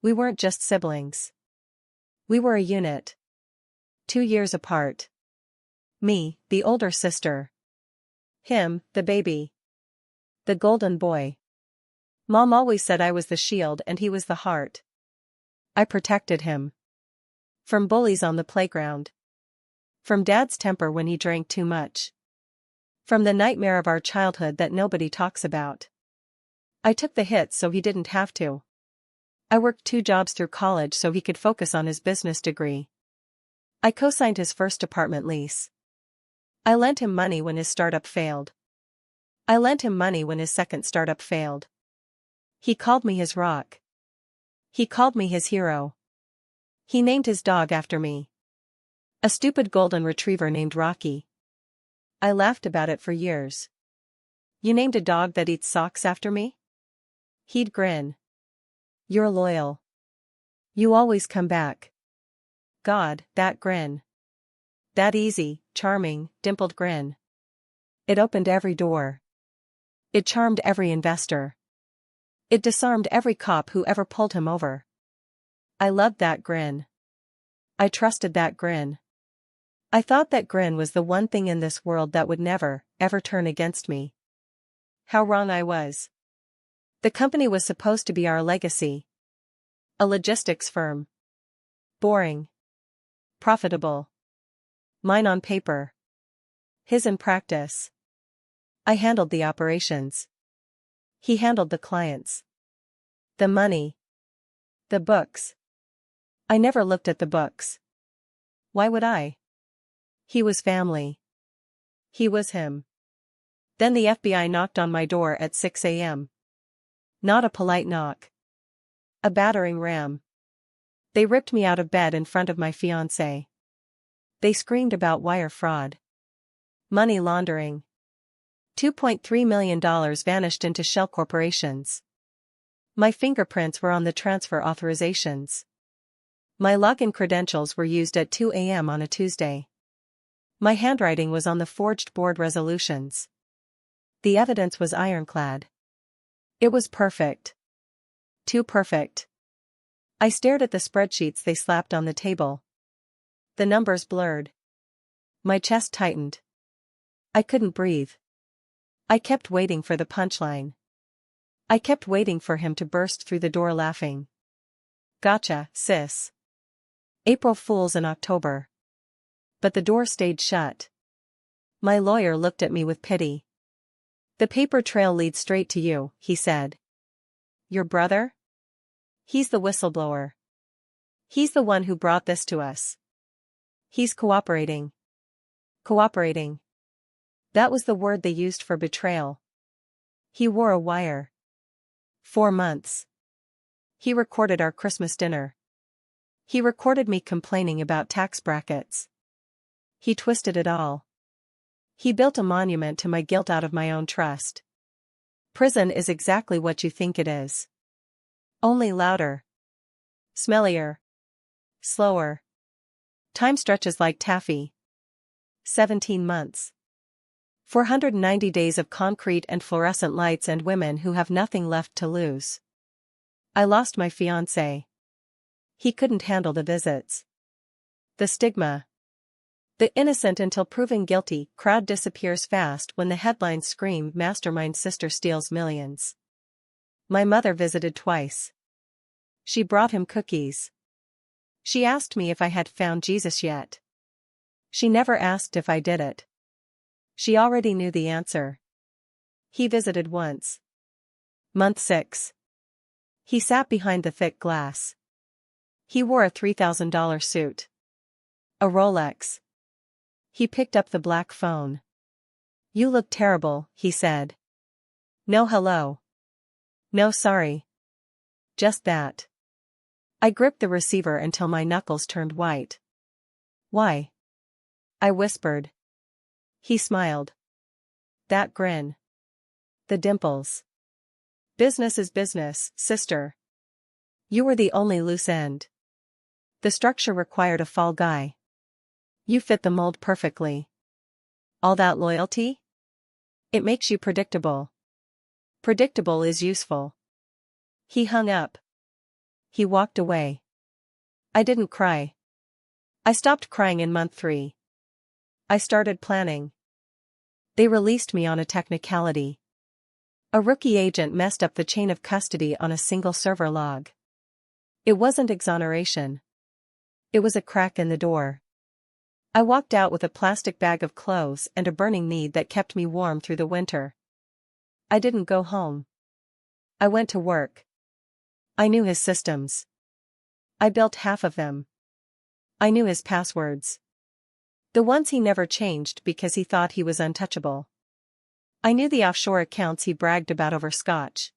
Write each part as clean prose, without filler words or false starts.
We weren't just siblings. We were a unit. 2 years apart. Me, the older sister. Him, the baby. The golden boy. Mom always said I was the shield and he was the heart. I protected him. From bullies on the playground. From Dad's temper when he drank too much. From the nightmare of our childhood that nobody talks about. I took the hits so he didn't have to. I worked 2 jobs through college so he could focus on his business degree. I co-signed his first apartment lease. I lent him money when his startup failed. I lent him money when his second startup failed. He called me his rock. He called me his hero. He named his dog after me. A stupid golden retriever named Rocky. I laughed about it for years. You named a dog that eats socks after me? He'd grin. You're loyal. You always come back. God, that grin. That easy, charming, dimpled grin. It opened every door. It charmed every investor. It disarmed every cop who ever pulled him over. I loved that grin. I trusted that grin. I thought that grin was the one thing in this world that would never, ever turn against me. How wrong I was. The company was supposed to be our legacy. A logistics firm. Boring. Profitable. Mine on paper. His in practice. I handled the operations. He handled the clients. The money. The books. I never looked at the books. Why would I? He was family. He was him. Then the FBI knocked on my door at 6 a.m. Not a polite knock. A battering ram. They ripped me out of bed in front of my fiancé. They screamed about wire fraud. Money laundering. $2.3 million vanished into shell corporations. My fingerprints were on the transfer authorizations. My login credentials were used at 2 a.m. on a Tuesday. My handwriting was on the forged board resolutions. The evidence was ironclad. It was perfect. Too perfect. I stared at the spreadsheets they slapped on the table. The numbers blurred. My chest tightened. I couldn't breathe. I kept waiting for the punchline. I kept waiting for him to burst through the door laughing. Gotcha, sis. April Fools in October. But the door stayed shut. My lawyer looked at me with pity. The paper trail leads straight to you, he said. Your brother? He's the whistleblower. He's the one who brought this to us. He's cooperating. Cooperating. That was the word they used for betrayal. He wore a wire. 4 months. He recorded our Christmas dinner. He recorded me complaining about tax brackets. He twisted it all. He built a monument to my guilt out of my own trust. Prison is exactly what you think it is. Only louder. Smellier. Slower. Time stretches like taffy. 17 months. 490 days of concrete and fluorescent lights and women who have nothing left to lose. I lost my fiancé. He couldn't handle the visits. The stigma. The innocent until proven guilty crowd disappears fast when the headlines scream mastermind sister steals millions. My mother visited twice. She brought him cookies. She asked me if I had found Jesus yet. She never asked if I did it. She already knew the answer. He visited once. Month 6. He sat behind the thick glass. He wore a $3,000 suit. A Rolex. He picked up the black phone. You look terrible, he said. No hello. No sorry. Just that. I gripped the receiver until my knuckles turned white. Why? I whispered. He smiled. That grin. The dimples. Business is business, sister. You were the only loose end. The structure required a fall guy. You fit the mold perfectly. All that loyalty? It makes you predictable. Predictable is useful. He hung up. He walked away. I didn't cry. I stopped crying in month 3. I started planning. They released me on a technicality. A rookie agent messed up the chain of custody on a single server log. It wasn't exoneration. It was a crack in the door. I walked out with a plastic bag of clothes and a burning need that kept me warm through the winter. I didn't go home. I went to work. I knew his systems. I built half of them. I knew his passwords. The ones he never changed because he thought he was untouchable. I knew the offshore accounts he bragged about over scotch.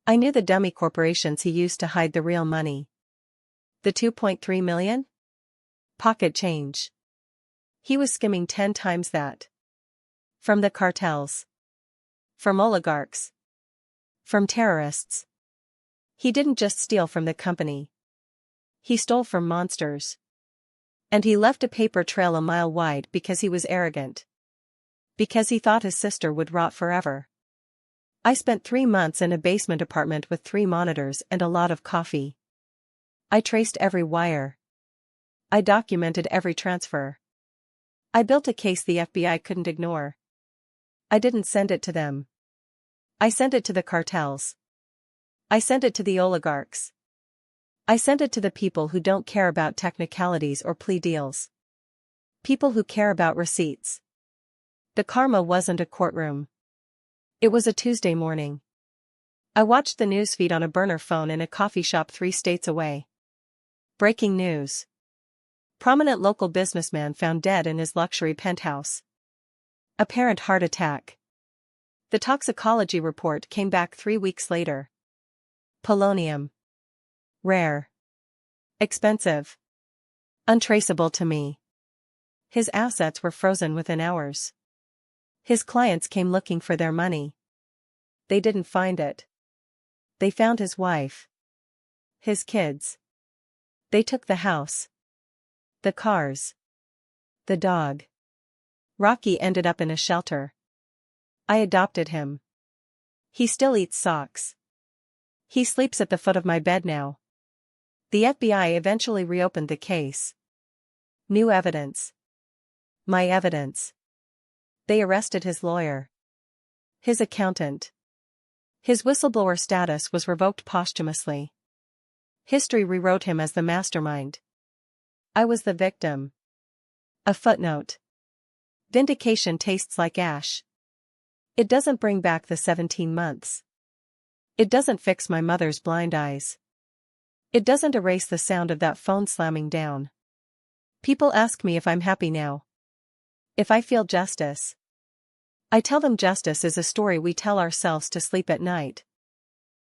I knew the dummy corporations he used to hide the real money. The 2.3 million? Pocket change. He was skimming 10 times that. From the cartels. From oligarchs. From terrorists. He didn't just steal from the company. He stole from monsters. And he left a paper trail a mile wide because he was arrogant. Because he thought his sister would rot forever. I spent 3 months in a basement apartment with 3 monitors and a lot of coffee. I traced every wire. I documented every transfer. I built a case the FBI couldn't ignore. I didn't send it to them. I sent it to the cartels. I sent it to the oligarchs. I sent it to the people who don't care about technicalities or plea deals. People who care about receipts. The karma wasn't a courtroom. It was a Tuesday morning. I watched the newsfeed on a burner phone in a coffee shop 3 states away. Breaking news. Prominent local businessman found dead in his luxury penthouse. Apparent heart attack. The toxicology report came back 3 weeks later. Polonium. Rare. Expensive. Untraceable to me. His assets were frozen within hours. His clients came looking for their money. They didn't find it. They found his wife. His kids. They took the house. The cars. The dog. Rocky ended up in a shelter. I adopted him. He still eats socks. He sleeps at the foot of my bed now. The FBI eventually reopened the case. New evidence. My evidence. They arrested his lawyer. His accountant. His whistleblower status was revoked posthumously. History rewrote him as the mastermind. I was the victim. A footnote. Vindication tastes like ash. It doesn't bring back the 17 months. It doesn't fix my mother's blind eyes. It doesn't erase the sound of that phone slamming down. People ask me if I'm happy now. If I feel justice. I tell them justice is a story we tell ourselves to sleep at night.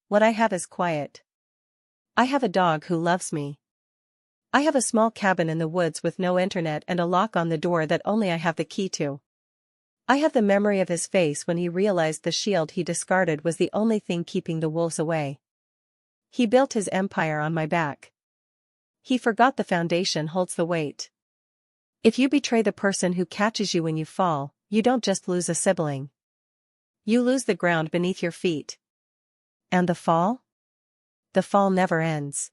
What I have is quiet. I have a dog who loves me. I have a small cabin in the woods with no internet and a lock on the door that only I have the key to. I have the memory of his face when he realized the shield he discarded was the only thing keeping the wolves away. He built his empire on my back. He forgot the foundation holds the weight. If you betray the person who catches you when you fall, you don't just lose a sibling. You lose the ground beneath your feet. And the fall? The fall never ends.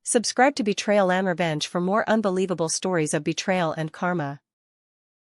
Subscribe to Betrayal and Revenge for more unbelievable stories of betrayal and karma.